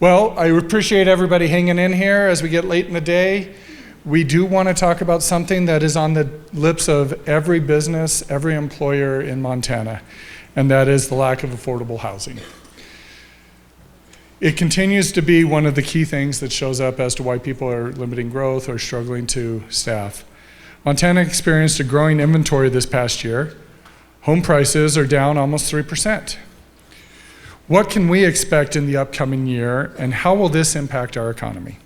Well, I appreciate everybody hanging in here as we get late in the day. We do want to talk about something that is on the lips of every business, every employer in Montana, and that is the lack of affordable housing. It continues to be one of the key things that shows up as to why people are limiting growth or struggling to staff. Montana experienced a growing inventory this past year. Home prices are down almost 3%. What can we expect in the upcoming year, and how will this impact our economy?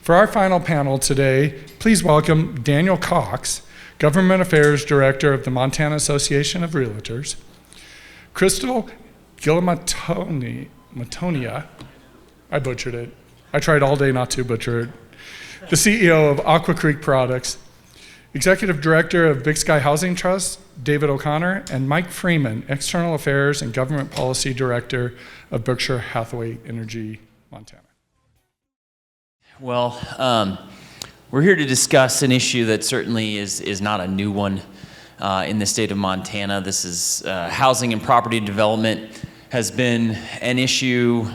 For our final panel today, please welcome Daniel Cox, Government Affairs Director of the Montana Association of Realtors, Crystal Gilamatonia, I butchered it. I tried all day not to butcher it, the CEO of Aqua Creek Products, Executive Director of Big Sky Housing Trust, David O'Connor, and Mike Freeman, External Affairs and Government Policy Director of Berkshire Hathaway Energy, Montana. Well, we're here to discuss an issue that certainly is not a new one in the state of Montana. This is housing and property development has been an issue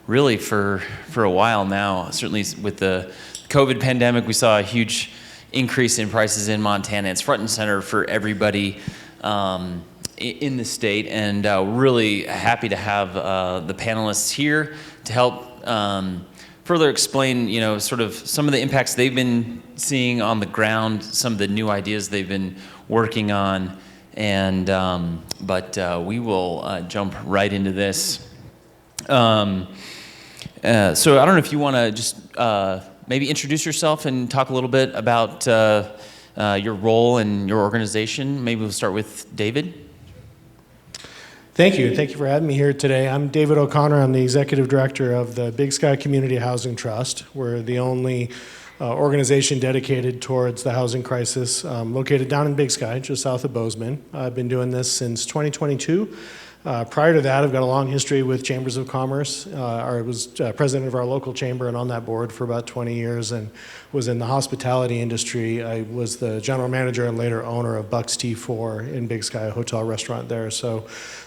really for a while now. Certainly with the COVID pandemic, we saw a huge increase in prices in Montana. It's front and center for everybody in the state, and really happy to have the panelists here to help further explain, sort of some of the impacts they've been seeing on the ground, some of the new ideas they've been working on, and but we will jump right into this. So I don't know if you want to just maybe introduce yourself and talk a little bit about your role and your organization. Maybe we'll start with David. Thank you. Thank you for having me here today. I'm David O'Connor. I'm the Executive Director of the Big Sky Community Housing Trust. We're the only organization dedicated towards the housing crisis, located down in Big Sky, just south of Bozeman. I've been doing this since 2022. Prior to that, I've got a long history with Chambers of Commerce. I was president of our local chamber and on that board for about 20 years and was in the hospitality industry. I was the general manager and later owner of Buck's T4 in Big Sky, a hotel restaurant there. So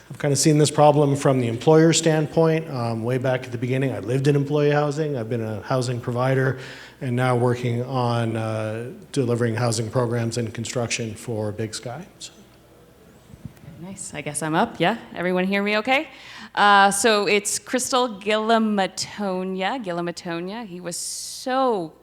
I've kind of seen this problem from the employer standpoint. Way back at the beginning, I lived in employee housing. I've been a housing provider and now working on delivering housing programs and construction for Big Sky. So. Nice. I guess I'm up. Yeah. Everyone hear me okay? So it's Crystal Gilamatonia. He was so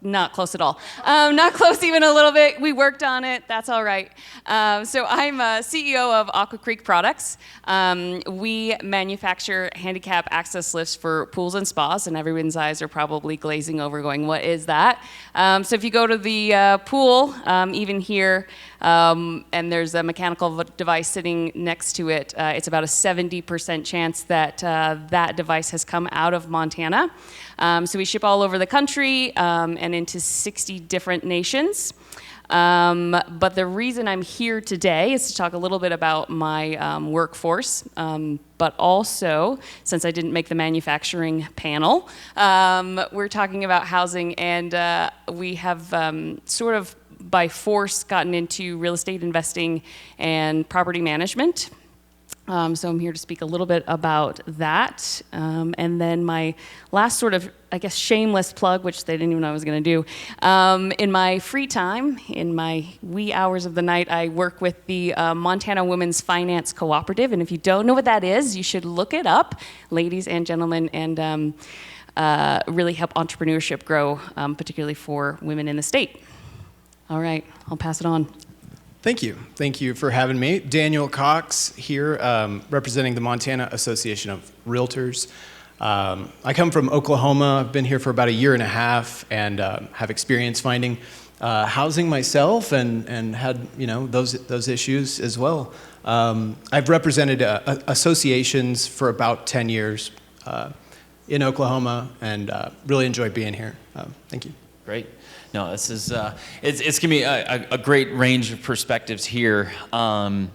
not close at all. Not close even a little bit. We worked on it. That's all right. So I'm CEO of Aqua Creek Products. We manufacture handicap access lifts for pools and spas, and everyone's eyes are probably glazing over going, what is that? So if you go to the pool, even here, and there's a mechanical device sitting next to it, it's about a 70% chance that that device has come out of Montana. So we ship all over the country and into 60 different nations. But the reason I'm here today is to talk a little bit about my workforce, but also, since I didn't make the manufacturing panel, we're talking about housing, and we have sort of by force gotten into real estate investing and property management. So I'm here to speak a little bit about that. And then my last sort of, I guess, shameless plug, which they didn't even know I was going to do. In my free time, in my wee hours of the night, I work with the Montana Women's Finance Cooperative. And if you don't know what that is, you should look it up, ladies and gentlemen, and really help entrepreneurship grow, particularly for women in the state. All right, I'll pass it on. Thank you. Thank you for having me. Daniel Cox here, representing the Montana Association of Realtors. I come from Oklahoma. I've been here for about a year and a half and have experience finding housing myself and had those issues as well. I've represented associations for about 10 years in Oklahoma and really enjoyed being here. Thank you. Great. No, this is it's going to be a great range of perspectives here, and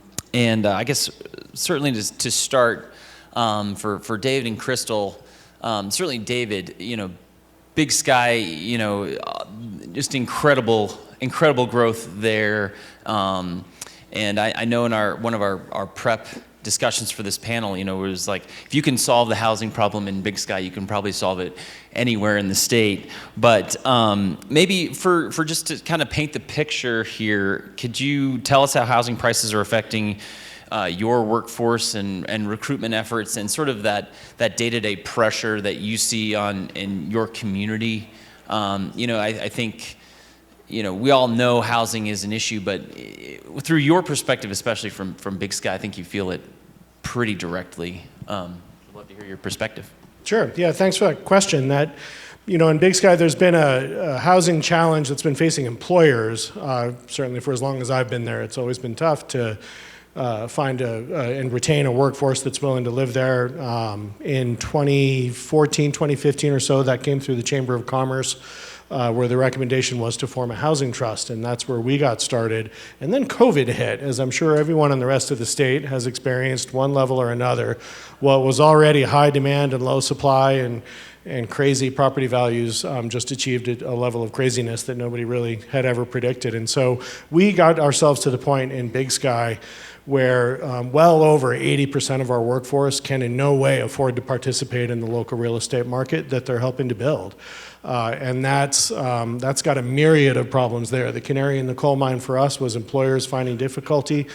I guess certainly to start for David and Crystal, certainly David, Big Sky, just incredible growth there, and I know in one of our prep discussions for this panel, you know, it was like, if you can solve the housing problem in Big Sky, you can probably solve it anywhere in the state. But maybe for just to kind of paint the picture here, could you tell us how housing prices are affecting your workforce and recruitment efforts, and sort of that day-to-day pressure that you see in your community? You know, I think, you know, we all know housing is an issue, but through your perspective, especially from Big Sky, I think you feel it pretty directly. I'd love to hear your perspective. Sure. Yeah, thanks for that question. That, you know, in Big Sky, there's been a housing challenge that's been facing employers, certainly for as long as I've been there. It's always been tough to find and retain a workforce that's willing to live there. In 2014, 2015 or so, that came through the Chamber of Commerce, where the recommendation was to form a housing trust, and that's where we got started. And then COVID hit, as I'm sure everyone in the rest of the state has experienced one level or another. What was already high demand and low supply and crazy property values just achieved a level of craziness that nobody really had ever predicted. And so we got ourselves to the point in Big Sky where well over 80% of our workforce can in no way afford to participate in the local real estate market that they're helping to build. And that's got a myriad of problems there. The canary in the coal mine for us was employers finding difficulty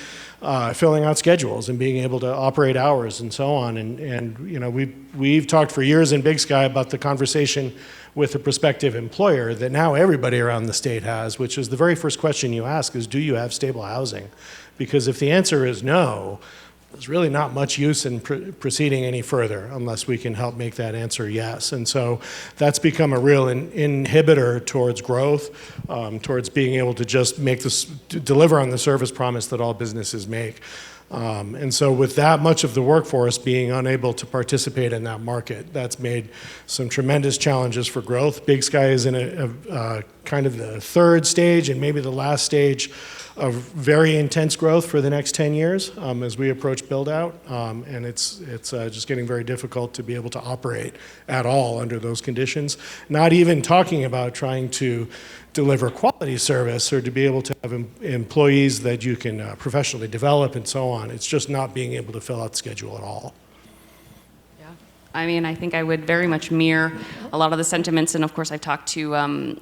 filling out schedules and being able to operate hours and so on. And you know, we've talked for years in Big Sky about the conversation with a prospective employer that now everybody around the state has, which is the very first question you ask is, do you have stable housing? Because if the answer is no, there's really not much use in proceeding any further unless we can help make that answer yes. And so that's become a real inhibitor towards growth, towards being able to just deliver on the service promise that all businesses make. And so with that much of the workforce being unable to participate in that market, that's made some tremendous challenges for growth. Big Sky is in a kind of the third stage and maybe the last stage of very intense growth for the next 10 years as we approach build out. And it's just getting very difficult to be able to operate at all under those conditions. Not even talking about trying to deliver quality service or to be able to have employees that you can professionally develop and so on. It's just not being able to fill out the schedule at all. I mean, I think I would very much mirror a lot of the sentiments, and of course I've talked to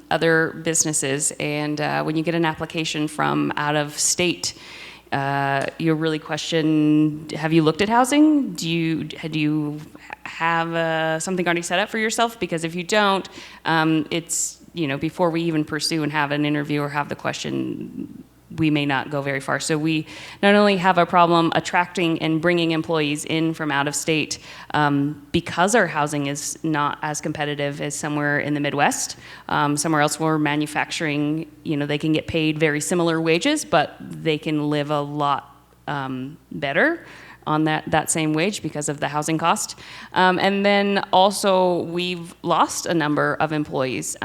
other businesses, and when you get an application from out of state, you really question, have you looked at housing? Do you have something already set up for yourself? Because if you don't, it's, you know, before we even pursue and have an interview or have the question, we may not go very far. So we not only have a problem attracting and bringing employees in from out of state because our housing is not as competitive as somewhere in the Midwest. Somewhere else where manufacturing, you know, they can get paid very similar wages, but they can live a lot better on that same wage because of the housing cost. And then also we've lost a number of employees.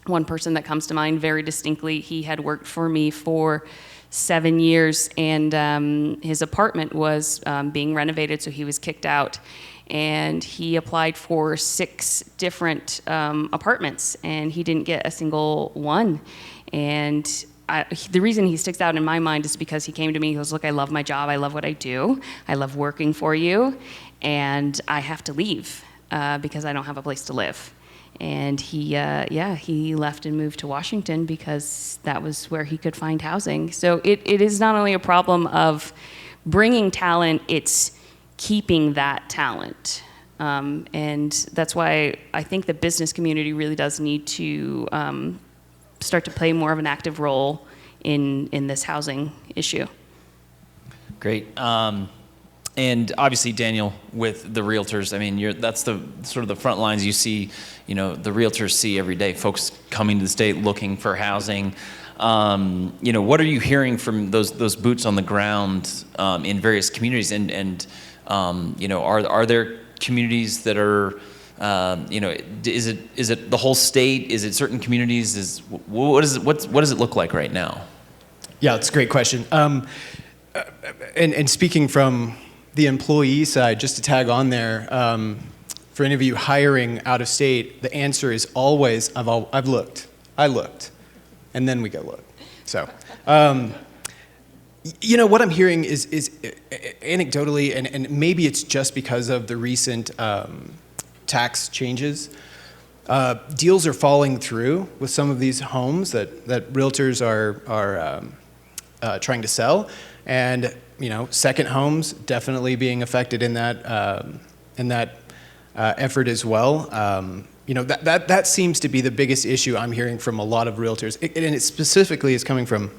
One person that comes to mind very distinctly, he had worked for me for 7 years, and his apartment was being renovated, so he was kicked out. And he applied for 6 different apartments, and he didn't get a single one. And the reason he sticks out in my mind is because he came to me, he goes, look, I love my job, I love what I do, I love working for you, and I have to leave because I don't have a place to live. And he left and moved to Washington because that was where he could find housing. So it is not only a problem of bringing talent, it's keeping that talent. And that's why I think the business community really does need to start to play more of an active role in this housing issue. Great. And obviously, Daniel, with the realtors, I mean, that's the sort of the front lines you see, you know, the realtors see every day, folks coming to the state looking for housing. You know, what are you hearing from those boots on the ground in various communities? And you know, are there communities that are, you know, is it the whole state? Is it certain communities? What does it look like right now? Yeah, it's a great question. And speaking from the employee side, just to tag on there, for any of you hiring out of state, the answer is always, I've looked, I looked, and then we go look. So, You know, what I'm hearing is anecdotally, and maybe it's just because of the recent tax changes, deals are falling through with some of these homes that realtors are trying to sell, and you know, second homes definitely being affected in that effort as well. You know, that seems to be the biggest issue I'm hearing from a lot of realtors, and it specifically is coming from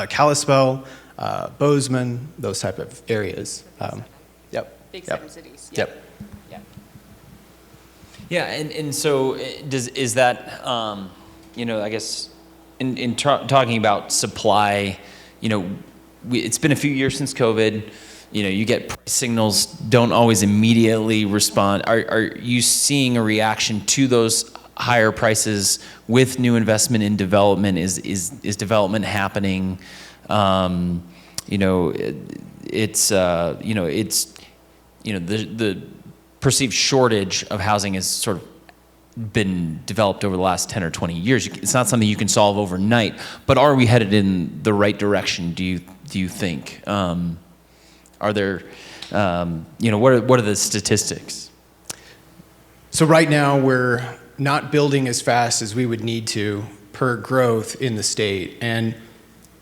Kalispell, Bozeman, those type of areas. Yep. Big Yep. seven cities. Yep. Yeah. Yeah, and so is that, you know, I guess in talking about supply, you know, it's been a few years since COVID. You know, you get price signals, don't always immediately respond. Are you seeing a reaction to those higher prices with new investment in development? Is development happening? You know, the perceived shortage of housing has sort of been developed over the last 10 or 20 years. It's not something you can solve overnight, but are we headed in the right direction, do you think? Are there, you know, what are the statistics? So right now we're not building as fast as we would need to per growth in the state, and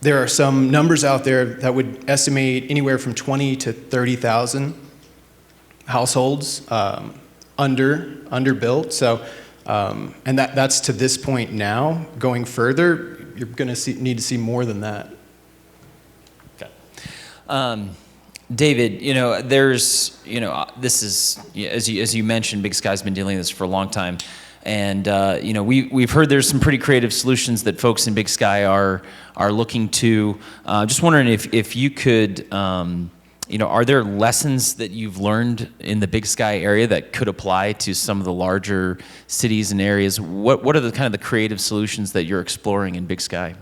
there are some numbers out there that would estimate anywhere from 20 to 30,000 households underbuilt. So, and that's to this point now. Going further, you're going to need to see more than that. Okay. David, you know, there's, you know, this is, as you mentioned, Big Sky's been dealing with this for a long time. And, you know, we've heard there's some pretty creative solutions that folks in Big Sky are looking to. Just wondering if you could, you know, are there lessons that you've learned in the Big Sky area that could apply to some of the larger cities and areas? What are the kind of the creative solutions that you're exploring in Big Sky?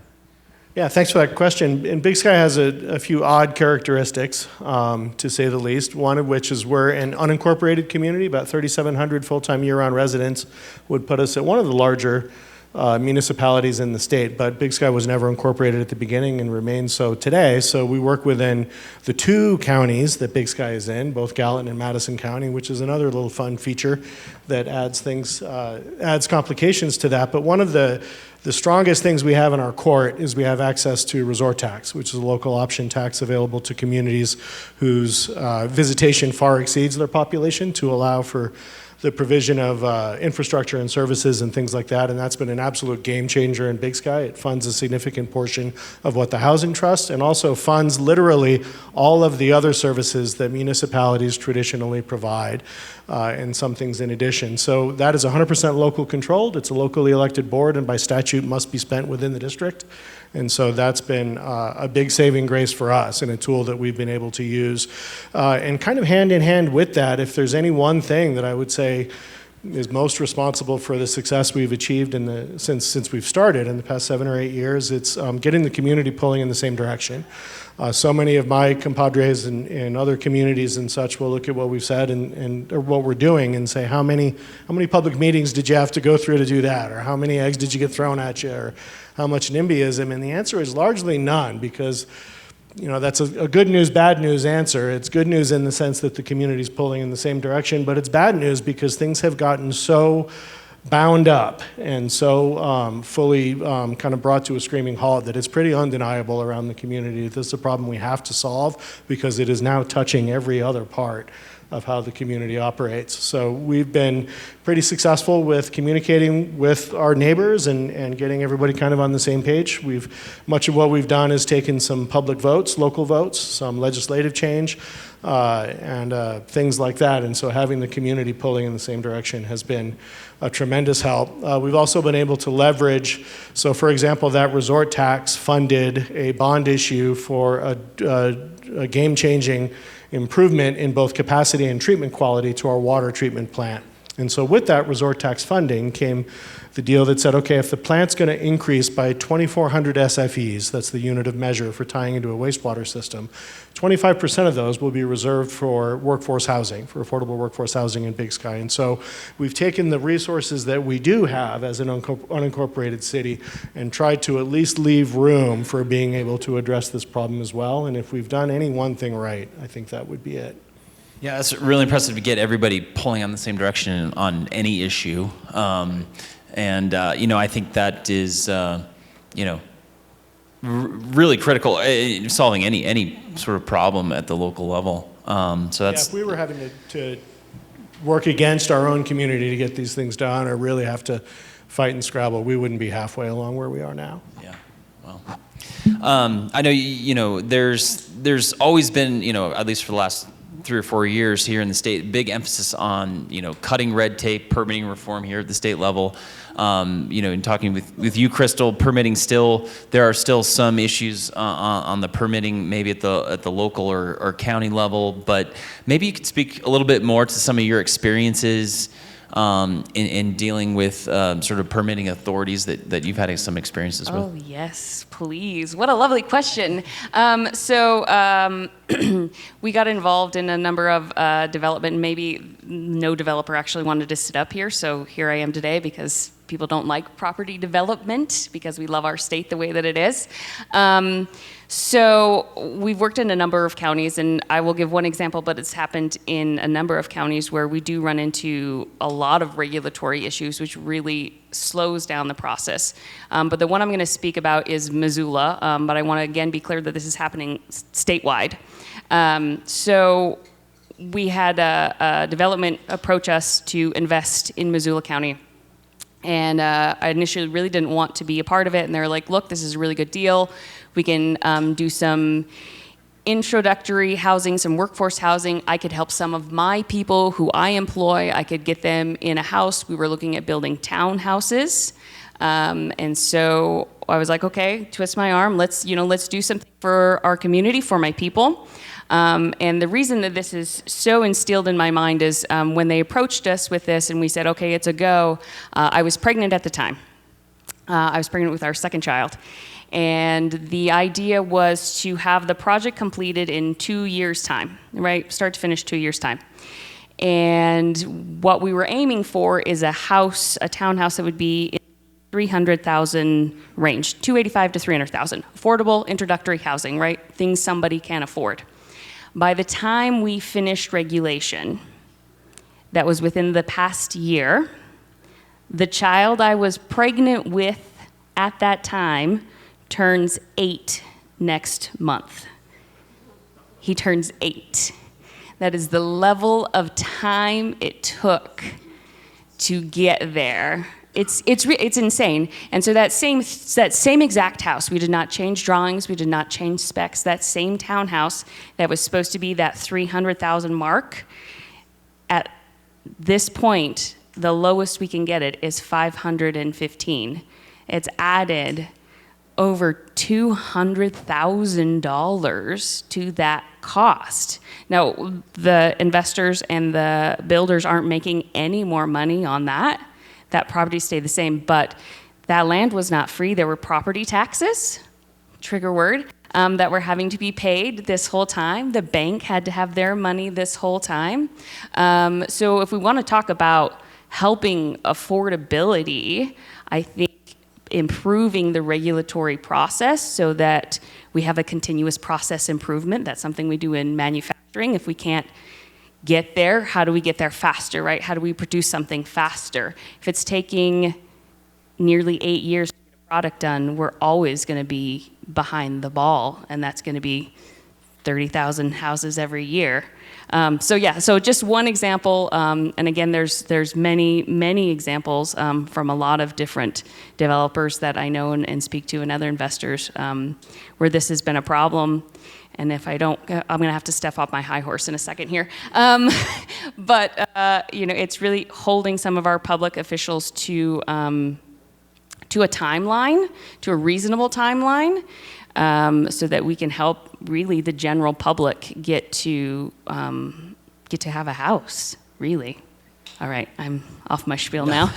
Yeah, thanks for that question. And Big Sky has a few odd characteristics, to say the least, one of which is we're an unincorporated community. About 3,700 full-time year-round residents would put us at one of the larger municipalities in the state, but Big Sky was never incorporated at the beginning and remains so today. So we work within the two counties that Big Sky is in, both Gallatin and Madison County, which is another little fun feature that adds complications to that. But one of the strongest things we have in our court is we have access to resort tax, which is a local option tax available to communities whose visitation far exceeds their population, to allow for the provision of infrastructure and services and things like that, and that's been an absolute game changer in Big Sky. It funds a significant portion of what the Housing Trust, and also funds literally all of the other services that municipalities traditionally provide, and some things in addition. So that is 100% local controlled. It's a locally elected board, and by statute must be spent within the district. And so that's been a big saving grace for us, and a tool that we've been able to use. And kind of hand in hand with that, if there's any one thing that I would say is most responsible for the success we've achieved since we've started in the past 7 or 8 years, it's getting the community pulling in the same direction. So many of my compadres in other communities and such will look at what we've said or what we're doing and say, how many public meetings did you have to go through to do that? Or how many eggs did you get thrown at you? Or how much NIMBYism? And the answer is largely none, because you know, that's a good news, bad news answer. It's good news in the sense that the community's pulling in the same direction, but it's bad news because things have gotten so bound up and so fully kind of brought to a screaming halt that it's pretty undeniable around the community that this is a problem we have to solve, because it is now touching every other part of how the community operates. So we've been pretty successful with communicating with our neighbors and getting everybody kind of on the same page. Much of what we've done is taken some public votes, local votes, some legislative change, and things like that. And so having the community pulling in the same direction has been a tremendous help. We've also been able to leverage, so for example, that resort tax funded a bond issue for a game-changing improvement in both capacity and treatment quality to our water treatment plant. And so with that resort tax funding came the deal that said, okay, if the plant's going to increase by 2,400 SFEs, that's the unit of measure for tying into a wastewater system, 25% of those will be reserved for workforce housing, for affordable workforce housing in Big Sky. And so we've taken the resources that we do have as an unincorporated city and tried to at least leave room for being able to address this problem as well. And if we've done any one thing right, I think that would be it. Yeah, it's really impressive to get everybody pulling on the same direction on any issue. I think that is, really critical in solving any sort of problem at the local level. So that's. Yeah, if we were having to work against our own community to get these things done or really have to fight and scrabble, we wouldn't be halfway along where we are now. Yeah, well, I know, there's always been, at least for the last 3 or 4 years here in the state, big emphasis on, cutting red tape, permitting reform here at the state level. In talking with you, Crystal, permitting there are still some issues on the permitting, maybe at the local or county level, but maybe you could speak a little bit more to some of your experiences in dealing with sort of permitting authorities that you've had some experiences with. Oh, yes, please. What a lovely question. We got involved in a number of development, and maybe no developer actually wanted to sit up here, so here I am today because people don't like property development because we love our state the way that it is. So we've worked in a number of counties, and I will give one example, but it's happened in a number of counties where we do run into a lot of regulatory issues, which really slows down the process. But the one I'm going to speak about is Missoula, but I want to again be clear that this is happening statewide. So we had a development approach us to invest in Missoula County. And I initially really didn't want to be a part of it. And they were like, look, this is a really good deal. We can do some introductory housing, some workforce housing. I could help some of my people who I employ. I could get them in a house. We were looking at building townhouses. And so I was like, okay, twist my arm. Let's do something for our community, for my people. And the reason that this is so instilled in my mind is when they approached us with this and we said, okay, it's a go, I was pregnant at the time. I was pregnant with our second child. And the idea was to have the project completed in 2 years' time, right? Start to finish 2 years' time. And what we were aiming for is a townhouse that would be in 300,000 range, 285 to 300,000. Affordable introductory housing, right? Things somebody can afford. By the time we finished regulation, that was within the past year, the child I was pregnant with at that time turns 8 next month. He turns 8. That is the level of time it took to get there. It's insane. And so that same exact house, we did not change drawings, we did not change specs. That same townhouse that was supposed to be that 300,000 mark, at this point, the lowest we can get it is 515. It's added over $200,000 to that cost. Now, the investors and the builders aren't making any more money on that. That property stayed the same, but that land was not free. There were property taxes, trigger word, that were having to be paid this whole time. The bank had to have their money this whole time. So if we want to talk about helping affordability, I think improving the regulatory process so that we have a continuous process improvement. That's something we do in manufacturing. If we can't get there, how do we get there faster, right? How do we produce something faster? If it's taking nearly 8 years to get a product done, we're always going to be behind the ball, and that's going to be 30,000 houses every year. So just one example, and again, there's many examples from a lot of different developers that I know and speak to, and other investors where this has been a problem. And if I don't, I'm going to have to step off my high horse in a second here. But it's really holding some of our public officials to a timeline, to a reasonable timeline, so that we can help really the general public get to have a house, really. All right, I'm off my spiel now.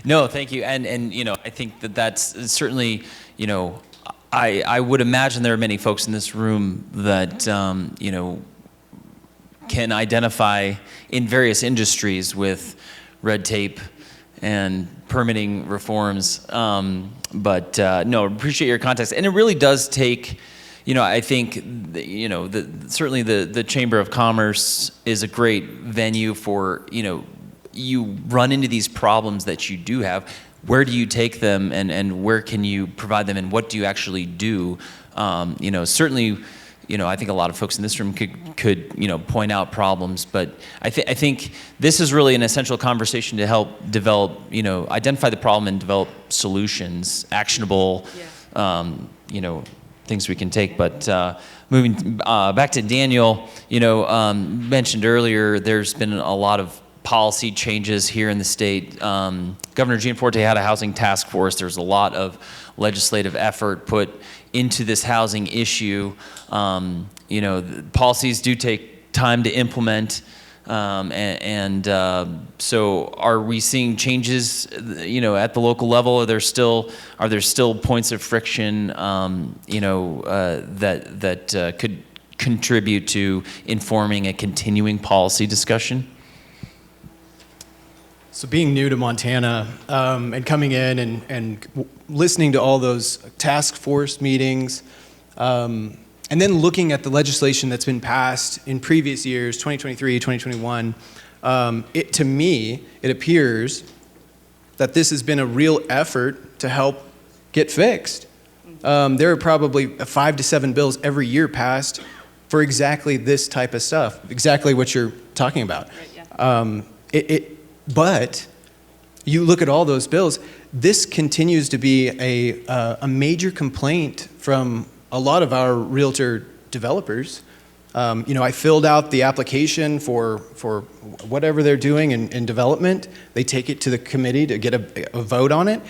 No, thank you. And you know, I think that that's certainly, you know, I would imagine there are many folks in this room that, you know, can identify in various industries with red tape and permitting reforms. But no, appreciate your context. And it really does take, you know, I think, you know, certainly the Chamber of Commerce is a great venue for, you know, you run into these problems that you do have. Where do you take them, and where can you provide them, and what do you actually do? You know, certainly, you know, I think a lot of folks in this room could you know, point out problems, but I think this is really an essential conversation to help develop, you know, identify the problem and develop solutions, actionable, you know, things we can take. But moving back to Daniel, you know, mentioned earlier, there's been a lot of policy changes here in the state. Governor Gianforte had a housing task force. There's a lot of legislative effort put into this housing issue. You know, the policies do take time to implement. So are we seeing changes, you know, at the local level? Are there still points of friction, you know, that could contribute to informing a continuing policy discussion? So being new to Montana and coming in and listening to all those task force meetings, and then looking at the legislation that's been passed in previous years, 2023, 2021, to me, it appears that this has been a real effort to help get fixed. There are probably 5 to 7 bills every year passed for exactly this type of stuff, exactly what you're talking about. Right, yeah. But you look at all those bills, this continues to be a major complaint from a lot of our realtor developers. You know, I filled out the application for whatever they're doing in development. They take it to the committee to get a vote on it,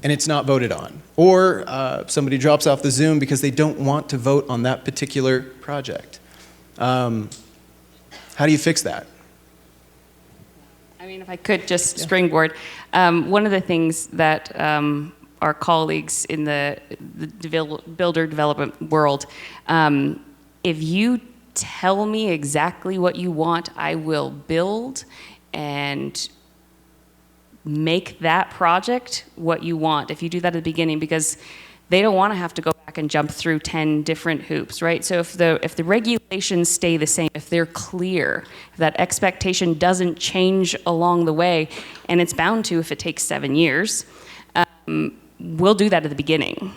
and it's not voted on. Or somebody drops off the Zoom because they don't want to vote on that particular project. How do you fix that? I mean, if I could just springboard, one of the things that our colleagues in the builder development world, if you tell me exactly what you want, I will build and make that project what you want. If you do that at the beginning, because they don't want to have to go back and jump through 10 different hoops, right? So if the regulations stay the same, if they're clear, if that expectation doesn't change along the way, and it's bound to if it takes 7 years, we'll do that at the beginning,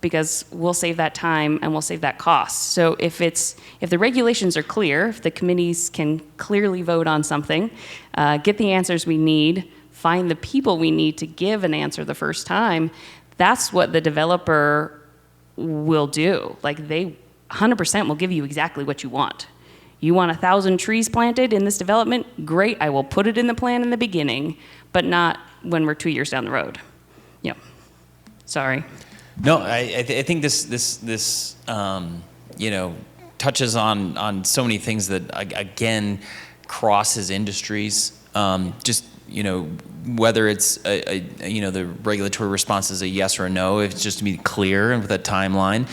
because we'll save that time and we'll save that cost. So if the regulations are clear, if the committees can clearly vote on something, get the answers we need, find the people we need to give an answer the first time, that's what the developer will do. Like, they 100% will give you exactly what you want. You want 1,000 trees planted in this development? Great, I will put it in the plan in the beginning, but not when we're 2 years down the road. Yep. Sorry. No, I think this you know, touches on so many things that again crosses industries. Just, you know, whether it's you know, the regulatory response is a yes or a no, if it's just to be clear and with a timeline.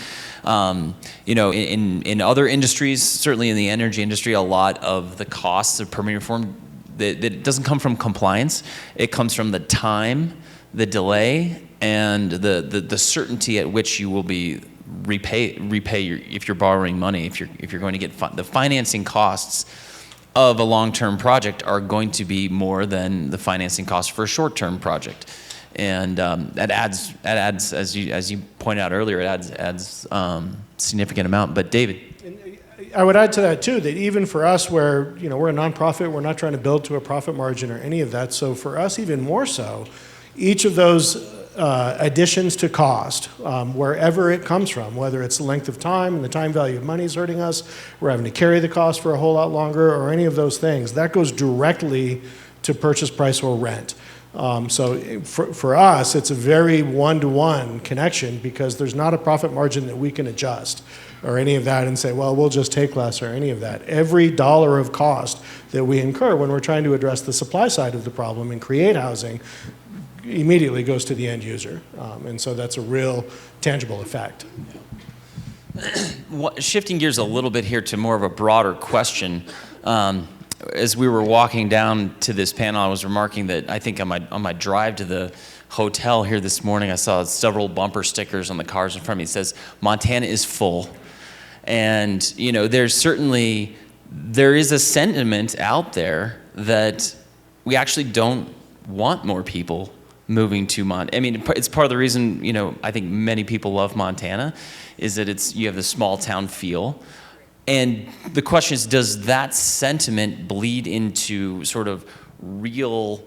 You know, in other industries, certainly in the energy industry, a lot of the costs of permitting reform, that it doesn't come from compliance. It comes from the time, the delay, and the certainty at which you will be repay if you're borrowing money, if you're going to get the financing costs of a long-term project are going to be more than the financing costs for a short-term project, and that adds as you pointed out earlier, it adds significant amount. But David, I would add to that too, that even for us, where, you know, we're a nonprofit, we're not trying to build to a profit margin or any of that. So for us, even more so, each of those additions to cost, wherever it comes from, whether it's the length of time and the time value of money is hurting us, we're having to carry the cost for a whole lot longer, or any of those things, that goes directly to purchase price or rent. So for us, it's a very one-to-one connection, because there's not a profit margin that we can adjust or any of that and say, well, we'll just take less or any of that. Every dollar of cost that we incur when we're trying to address the supply side of the problem and create housing immediately goes to the end user. And so that's a real tangible effect. Shifting gears a little bit here to more of a broader question. As we were walking down to this panel, I was remarking that I think on my drive to the hotel here this morning, I saw several bumper stickers on the cars in front of me. It says, "Montana is full." And, you know, there is a sentiment out there that we actually don't want more people moving to Montana. I mean, it's part of the reason, you know, I think many people love Montana is that you have the small town feel. And the question is, does that sentiment bleed into sort of real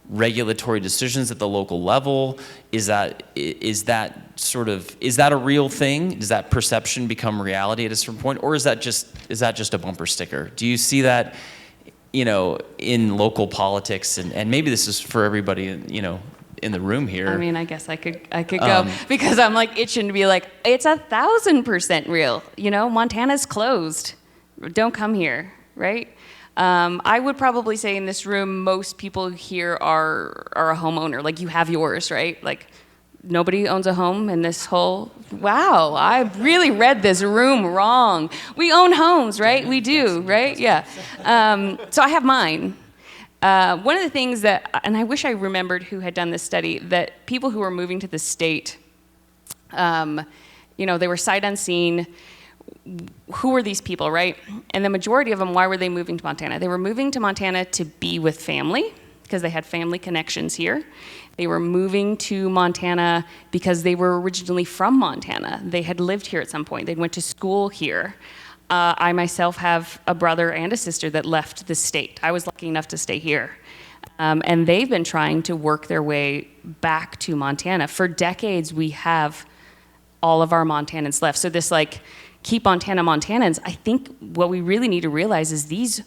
regulatory decisions at the local level? Is that a real thing? Does that perception become reality at a certain point, or is that just a bumper sticker? Do you see that, you know, in local politics? And maybe this is for everybody, you know, in the room here. I mean, I guess I could go because I'm like itching to be like, it's 1,000% real. You know, Montana's closed. Don't come here, right? I would probably say in this room, most people here are a homeowner. Like you have yours, right? Like nobody owns a home in this whole, wow, I really read this room wrong. We own homes, right? We do, right? Yeah. So I have mine. One of the things that, and I wish I remembered who had done this study, that people who were moving to the state, you know, they were sight unseen. Who were these people, right? And the majority of them, why were they moving to Montana? They were moving to Montana to be with family because they had family connections here. They were moving to Montana because they were originally from Montana. They had lived here at some point. They went to school here. I myself have a brother and a sister that left the state. I was lucky enough to stay here. And they've been trying to work their way back to Montana. For decades, we have all of our Montanans left. So this like, keep Montana Montanans, I think what we really need to realize is these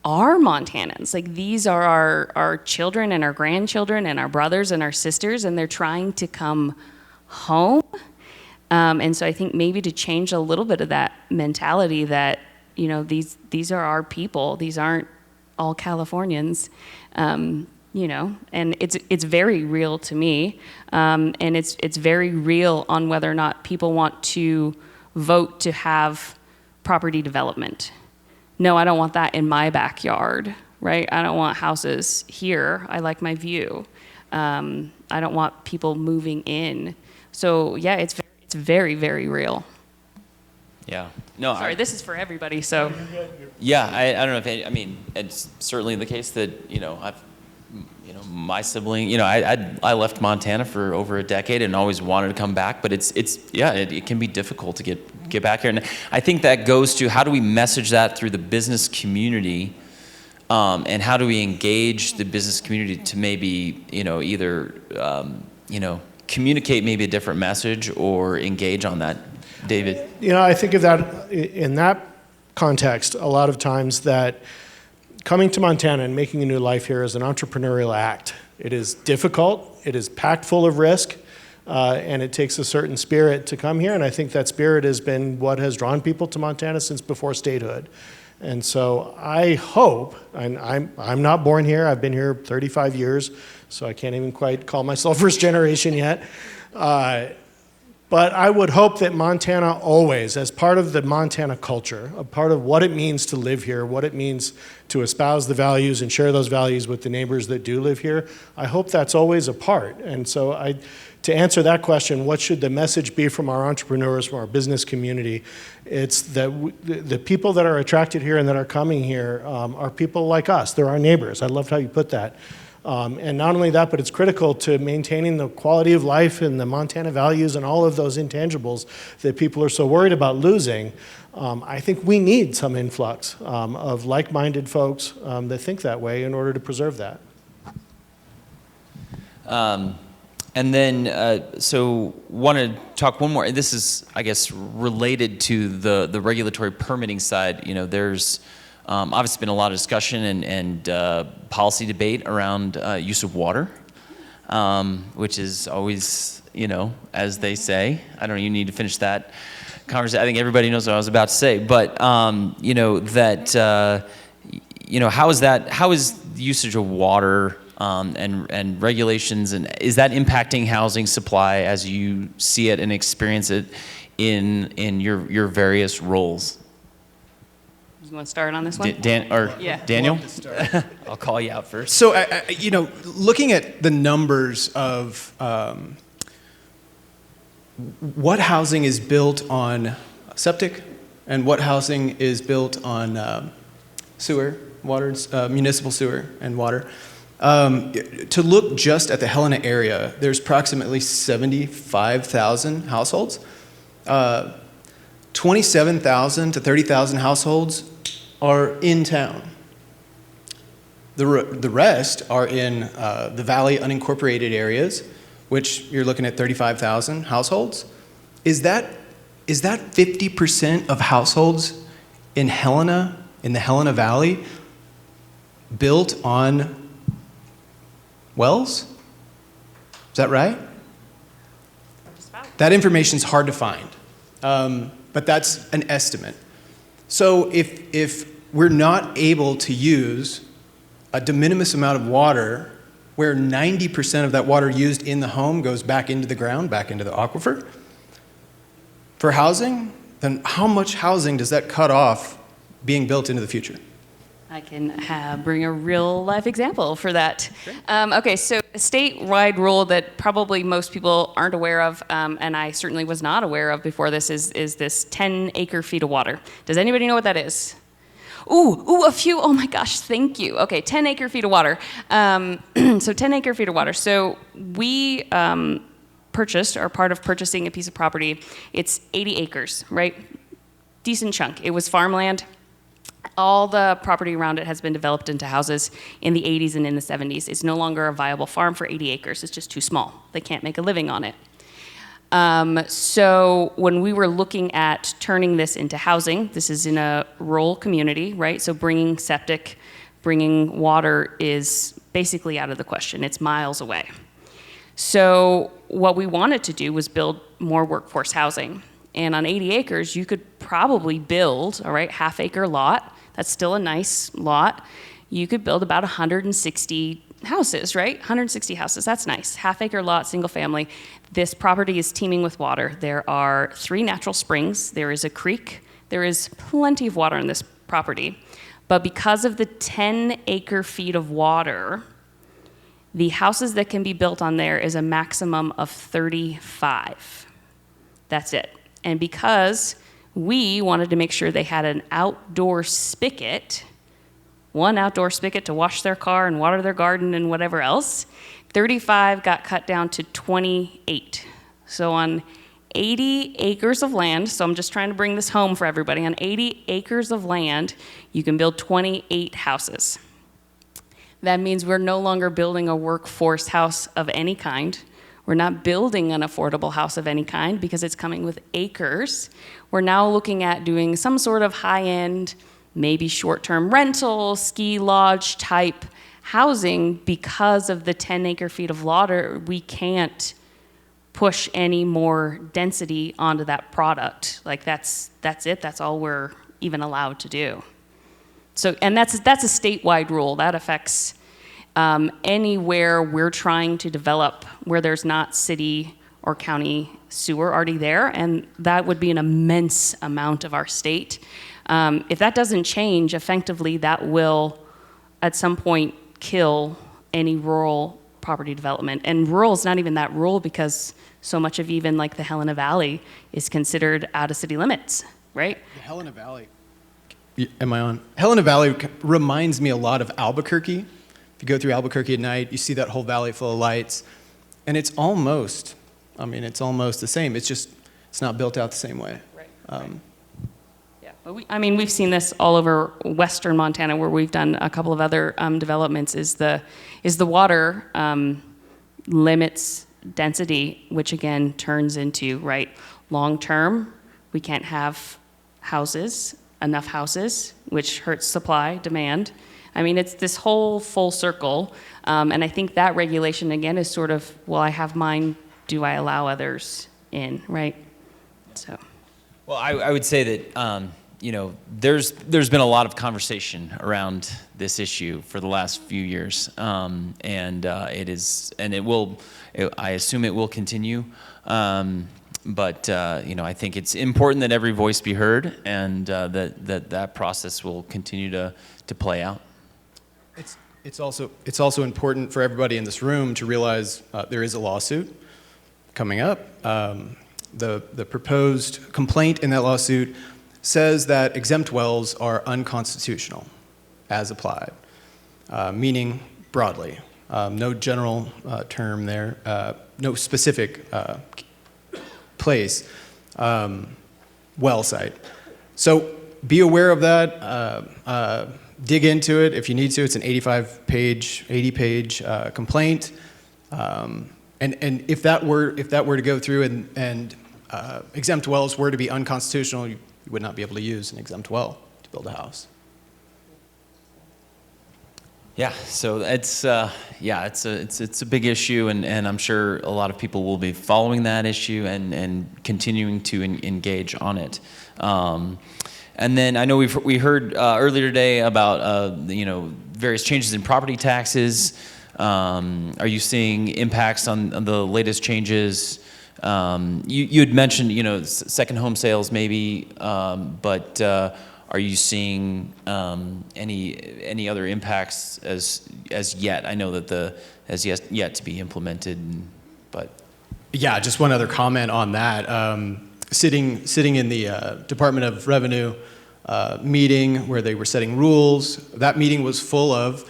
are Montanans. Like these are our children and our grandchildren and our brothers and our sisters, and they're trying to come home. And so I think maybe to change a little bit of that mentality that, you know, these are our people. These aren't all Californians, you know, and it's very real to me. And it's very real on whether or not people want to vote to have property development. No, I don't want that in my backyard, right? I don't want houses here. I like my view. I don't want people moving in. So yeah, it's very, very real. Yeah. No. Sorry, this is for everybody. So. Yeah, I don't know if I mean it's certainly the case that my sibling, I left Montana for over a decade and always wanted to come back, but it can be difficult to get back here. And I think that goes to how do we message that through the business community, and how do we engage the business community to maybe either communicate maybe a different message or engage on that, David? I think of that in that context a lot of times that coming to Montana and making a new life here is an entrepreneurial act. It is difficult, it is packed full of risk, and it takes a certain spirit to come here, and I think that spirit has been what has drawn people to Montana since before statehood. And so I hope, and I'm not born here, I've been here 35 years, so I can't even quite call myself first generation yet. But I would hope that Montana always, as part of the Montana culture, a part of what it means to live here, what it means to espouse the values and share those values with the neighbors that do live here, I hope that's always a part. And so to answer that question, what should the message be from our entrepreneurs, from our business community? It's that the people that are attracted here and that are coming here are people like us. They're our neighbors. I loved how you put that. And not only that, but it's critical to maintaining the quality of life and the Montana values and all of those intangibles that people are so worried about losing. I think we need some influx of like-minded folks that think that way in order to preserve that. And then, so want to talk one more. This is, I guess, related to the regulatory permitting side. There's obviously been a lot of discussion and policy debate around use of water, which is always, as they say. I don't know, you need to finish that conversation. I think everybody knows what I was about to say, but you know that how is the usage of water and regulations, and is that impacting housing supply as you see it and experience it in your various roles? You want to start on this one? Yeah. Daniel? I'll call you out first. So, looking at the numbers of what housing is built on septic and what housing is built on sewer, water, municipal sewer and water, to look just at the Helena area, there's approximately 75,000 households. 27,000 to 30,000 households are in town. The rest are in the valley unincorporated areas, which you're looking at 35,000 households. Is that 50% of households in Helena, in the Helena Valley, built on wells? Is that right? That information is hard to find, but that's an estimate. So if we're not able to use a de minimis amount of water, where 90% of that water used in the home goes back into the ground, back into the aquifer, for housing, then how much housing does that cut off being built into the future? I can bring a real life example for that. Okay, so a statewide rule that probably most people aren't aware of, and I certainly was not aware of before this, is this 10 acre feet of water. Does anybody know what that is? Ooh, a few. Oh my gosh, thank you. Okay, 10 acre feet of water. So 10 acre feet of water. So we purchased, or part of purchasing a piece of property, it's 80 acres, right? Decent chunk. It was farmland. All the property around it has been developed into houses in the 80s and in the 70s. It's no longer a viable farm for 80 acres. It's just too small. They can't make a living on it. So when we were looking at turning this into housing, this is in a rural community, right? So bringing septic, bringing water is basically out of the question. It's miles away. So what we wanted to do was build more workforce housing. And on 80 acres, you could probably build, all right, half-acre lot. That's still a nice lot. You could build about 160 houses, right? 160 houses, that's nice. Half-acre lot, single family. This property is teeming with water. There are 3 natural springs. There is a creek. There is plenty of water on this property. But because of the 10 acre feet of water, the houses that can be built on there is a maximum of 35. That's it. And because we wanted to make sure they had an outdoor spigot, one outdoor spigot to wash their car and water their garden and whatever else, 35 got cut down to 28. So on 80 acres of land, so I'm just trying to bring this home for everybody, on 80 acres of land, you can build 28 houses. That means we're no longer building a workforce house of any kind. We're not building an affordable house of any kind because it's coming with acres. We're now looking at doing some sort of high-end, maybe short-term rental, ski lodge type housing. Because of the 10 acre feet of water, we can't push any more density onto that product. Like that's it, that's all we're even allowed to do. So, and that's a statewide rule. That affects anywhere we're trying to develop where there's not city or county sewer already there, and that would be an immense amount of our state. If that doesn't change, effectively that will at some point kill any rural property development. And rural is not even that rural because so much of even like the Helena Valley is considered out of city limits, right? The Helena Valley. Am I on? Helena Valley reminds me a lot of Albuquerque. If you go through Albuquerque at night, you see that whole valley full of lights. And it's almost the same. It's not built out the same way. Right. Yeah, but we've seen this all over western Montana where we've done a couple of other developments is the water limits density, which again turns into, right, long-term, we can't have enough houses, which hurts supply, demand. I mean, it's this whole full circle, and I think that regulation, again, is sort of, well, I have mine, do I allow others in, right? So. Well, I would say that, you know, there's been a lot of conversation around this issue for the last few years, I assume it will continue. But you know, I think it's important that every voice be heard, and that process will continue to play out. It's also important for everybody in this room to realize there is a lawsuit coming up. The proposed complaint in that lawsuit says that exempt wells are unconstitutional as applied, meaning broadly. No general term there, no specific place, well site. So be aware of that. Dig into it if you need to. It's an 80-page complaint. And if that were to go through and exempt wells were to be unconstitutional, you would not be able to use an exempt well to build a house. Yeah, so it's a big issue, and I'm sure a lot of people will be following that issue and continuing to engage on it. And then I know we heard earlier today about you know, various changes in property taxes. Are you seeing impacts on the latest changes? You had mentioned, you know, second home sales maybe, but are you seeing any other impacts as yet? I know that has yet to be implemented, but Yeah, just one other comment on that. Sitting in the Department of Revenue meeting where they were setting rules, that meeting was full of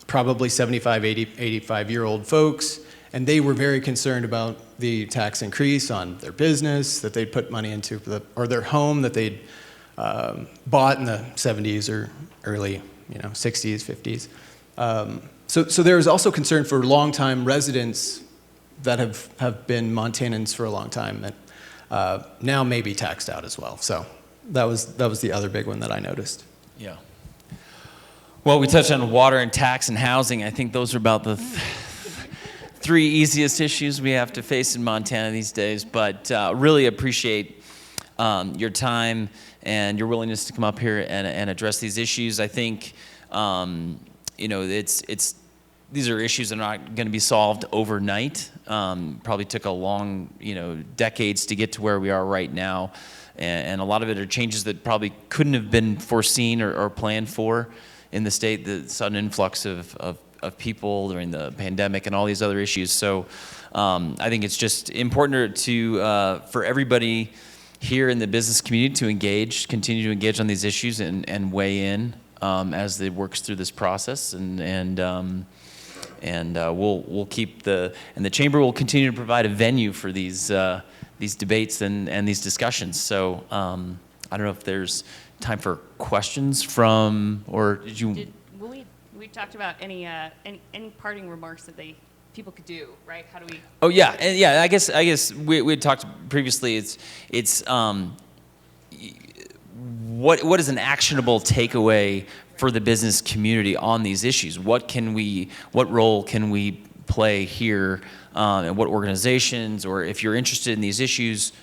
probably 75, 80, 85-year-old folks, and they were very concerned about the tax increase on their business that they'd put money into, or their home that they'd bought in the 70s or early, 60s, 50s. So there is also concern for longtime residents that have been Montanans for a long time that now may be taxed out as well. So that was the other big one that I noticed. yeah. Well, we touched on water and tax and housing. I think those are about the three easiest issues we have to face in Montana these days. But really appreciate your time and your willingness to come up here and address these issues. I think these are issues that are not going to be solved overnight. Probably took a long, decades to get to where we are right now. And a lot of it are changes that probably couldn't have been foreseen or planned for in the state, the sudden influx of people during the pandemic and all these other issues. So I think it's just important for everybody here in the business community to continue to engage on these issues and weigh in as it works through this process. And we'll keep the chamber will continue to provide a venue for these debates and these discussions. So I don't know if there's time for questions or did you? We talked about any parting remarks that people could do, right? How do we? Oh yeah, and yeah. I guess we had talked previously. It's what is an actionable takeaway for the business community on these issues? What role can we play here, and what organizations, or if you're interested in these issues,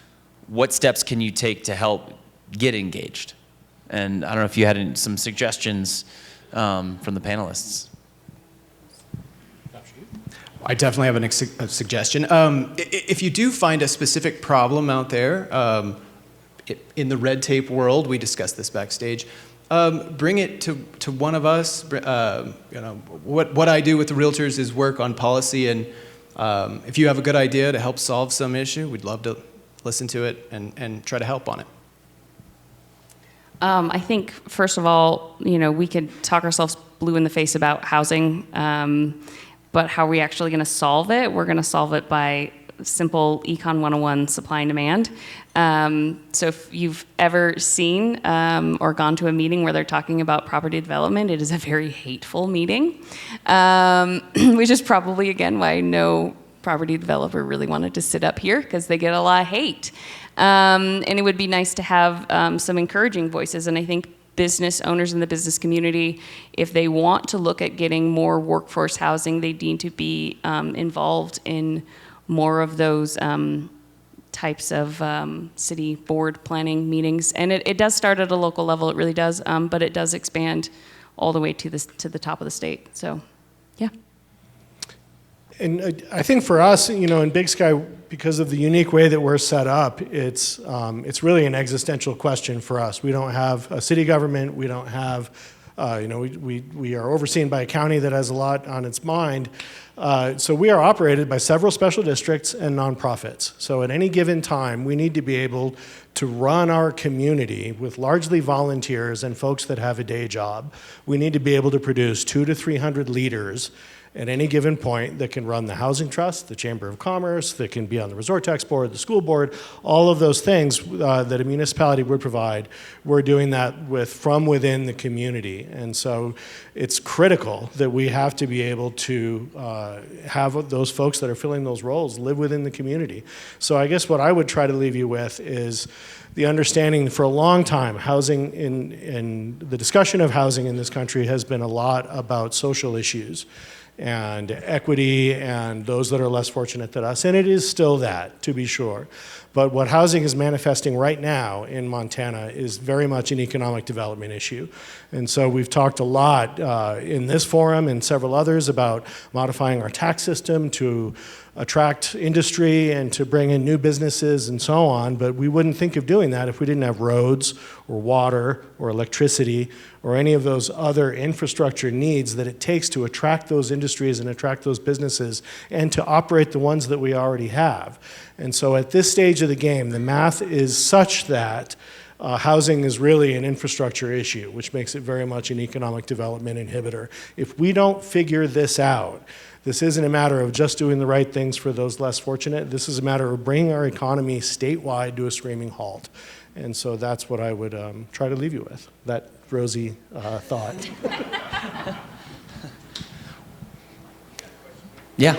what steps can you take to help get engaged? And I don't know if you had some suggestions from the panelists. I definitely have a suggestion. If you do find a specific problem out there, in the red tape world, we discussed this backstage, bring it to one of us. What I do with the realtors is work on policy, and if you have a good idea to help solve some issue, we'd love to listen to it and try to help on it. I think, first of all, we could talk ourselves blue in the face about housing, but how are we actually going to solve it? We're going to solve it by simple Econ 101 supply and demand. So if you've ever seen or gone to a meeting where they're talking about property development, it is a very hateful meeting, which is probably, again, why no property developer really wanted to sit up here, because they get a lot of hate. And it would be nice to have some encouraging voices. And I think business owners in the business community, if they want to look at getting more workforce housing, they need to be involved in more of those types of city board planning meetings. And it does start at a local level, it really does, but it does expand all the way to the top of the state. So, yeah. And I think for us, in Big Sky, because of the unique way that we're set up, it's really an existential question for us. We don't have a city government. We don't have, we are overseen by a county that has a lot on its mind. So we are operated by several special districts and nonprofits. So at any given time, we need to be able to run our community with largely volunteers and folks that have a day job. We need to be able to produce 200 to 300 leaders at any given point that can run the Housing Trust, the Chamber of Commerce, that can be on the Resort Tax Board, the school board, all of those things that a municipality would provide. We're doing that from within the community. And so it's critical that we have to be able to have those folks that are filling those roles live within the community. So I guess what I would try to leave you with is the understanding for a long time, housing in the discussion of housing in this country has been a lot about social issues and equity and those that are less fortunate than us. And it is still that, to be sure. But what housing is manifesting right now in Montana is very much an economic development issue. And so we've talked a lot in this forum and several others about modifying our tax system to attract industry and to bring in new businesses and so on, but we wouldn't think of doing that if we didn't have roads or water or electricity or any of those other infrastructure needs that it takes to attract those industries and attract those businesses and to operate the ones that we already have. And so at this stage of the game, the math is such that housing is really an infrastructure issue, which makes it very much an economic development inhibitor. If we don't figure this out, this isn't a matter of just doing the right things for those less fortunate. This is a matter of bringing our economy statewide to a screaming halt. And so that's what I would try to leave you with, that rosy thought. Yeah.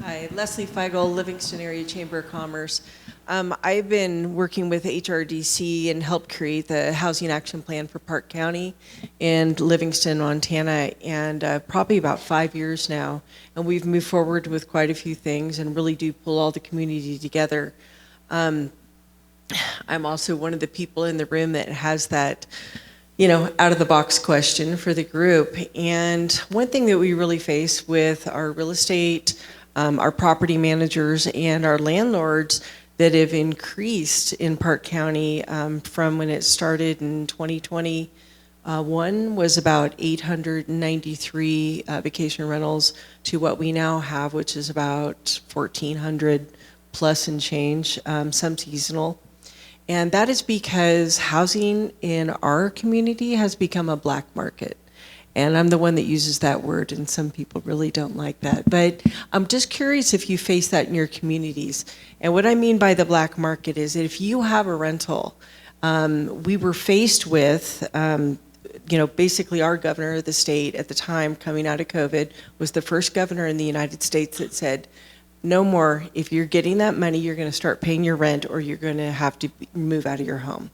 Hi, Leslie Feigl, Livingston Area Chamber of Commerce. I've been working with HRDC and helped create the Housing Action Plan for Park County and Livingston, Montana, and probably about 5 years now. And we've moved forward with quite a few things and really do pull all the community together. I'm also one of the people in the room that has that, out-of-the-box question for the group. And one thing that we really face with our real estate, our property managers, and our landlords that have increased in Park County from when it started in 2021 was about 893 vacation rentals to what we now have, which is about 1,400 plus and change, some seasonal. And that is because housing in our community has become a black market. And I'm the one that uses that word, and some people really don't like that. But I'm just curious if you face that in your communities. And what I mean by the black market is that if you have a rental, we were faced with, basically our governor of the state at the time coming out of COVID was the first governor in the United States that said, no more, if you're getting that money, you're going to start paying your rent or you're going to have to move out of your home.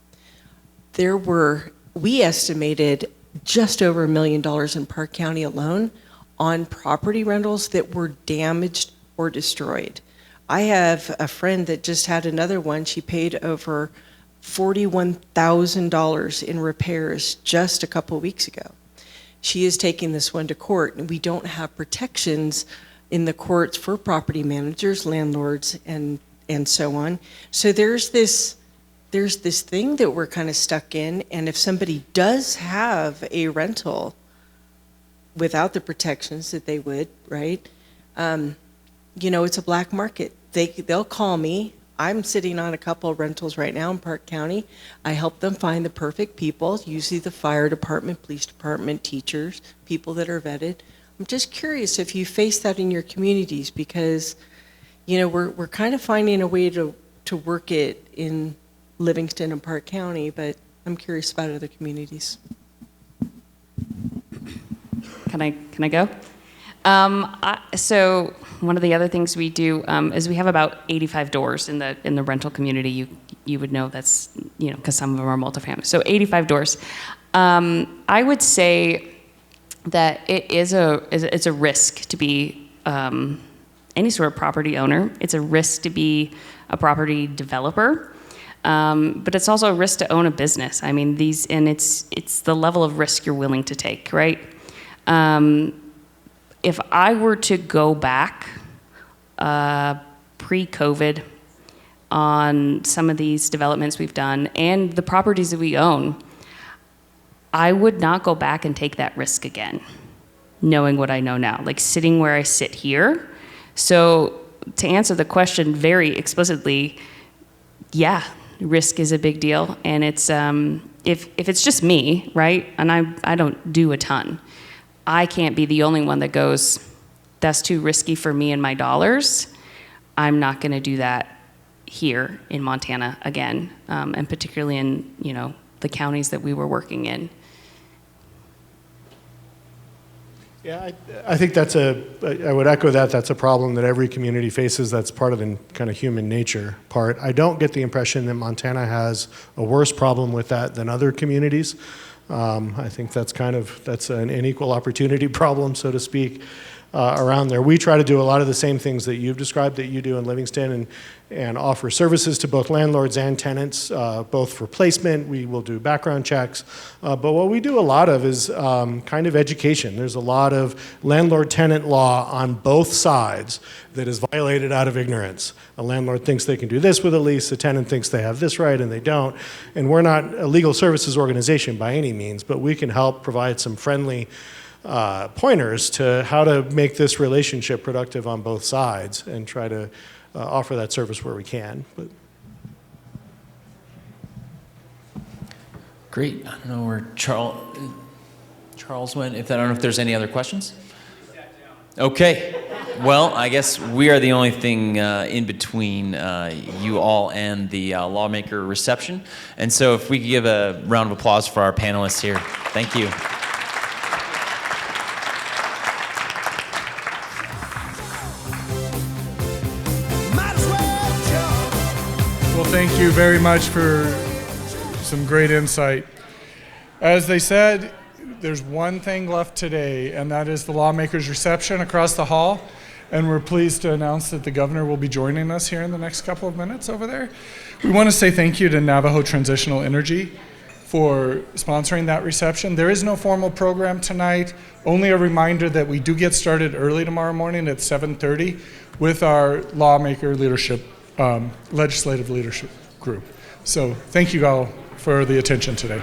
We estimated just over $1 million in Park County alone on property rentals that were damaged or destroyed. I have a friend that just had another one. She paid over $41,000 in repairs just a couple of weeks ago. She is taking this one to court, and we don't have protections in the courts for property managers, landlords, and so on. So there's this thing that we're kind of stuck in, and if somebody does have a rental without the protections that they would, right? It's a black market. They'll call me. I'm sitting on a couple of rentals right now in Park County. I help them find the perfect people, usually the fire department, police department, teachers, people that are vetted. I'm just curious if you face that in your communities, because, we're kind of finding a way to work it in Livingston and Park County, but I'm curious about other communities. Can I go? So one of the other things we do is we have about 85 doors in the rental community. You would know that's, because some of them are multifamily. So 85 doors. I would say that it's a risk to be any sort of property owner. It's a risk to be a property developer, but it's also a risk to own a business. I mean, it's the level of risk you're willing to take, right? If I were to go back pre-COVID on some of these developments we've done and the properties that we own, I would not go back and take that risk again, knowing what I know now, like sitting where I sit here. So to answer the question very explicitly, yeah, risk is a big deal. And it's, if it's just me, right, and I don't do a ton, I can't be the only one that goes, that's too risky for me and my dollars. I'm not gonna do that here in Montana again, and particularly in, the counties that we were working in. Yeah, I think I would echo that. That's a problem that every community faces. That's part of the kind of human nature part. I don't get the impression that Montana has a worse problem with that than other communities. I think that's an equal opportunity problem, so to speak, around there. We try to do a lot of the same things that you've described that you do in Livingston and offer services to both landlords and tenants, both for placement. We will do background checks. But what we do a lot of is kind of education. There's a lot of landlord-tenant law on both sides that is violated out of ignorance. A landlord thinks they can do this with a lease, a tenant thinks they have this right and they don't. And we're not a legal services organization by any means, but we can help provide some friendly pointers to how to make this relationship productive on both sides and try to offer that service where we can. But Great. I don't know where Charles went. I don't know if there's any other questions. Okay. Well, I guess we are the only thing in between you all and the lawmaker reception. And so if we could give a round of applause for our panelists here. Thank you. Well, thank you very much for some great insight. As they said, there's one thing left today, and that is the lawmakers' reception across the hall. And we're pleased to announce that the governor will be joining us here in the next couple of minutes over there. We want to say thank you to Navajo Transitional Energy for sponsoring that reception. There is no formal program tonight, only a reminder that we do get started early tomorrow morning at 7:30 with our lawmaker leadership, legislative leadership group. So thank you all for the attention today.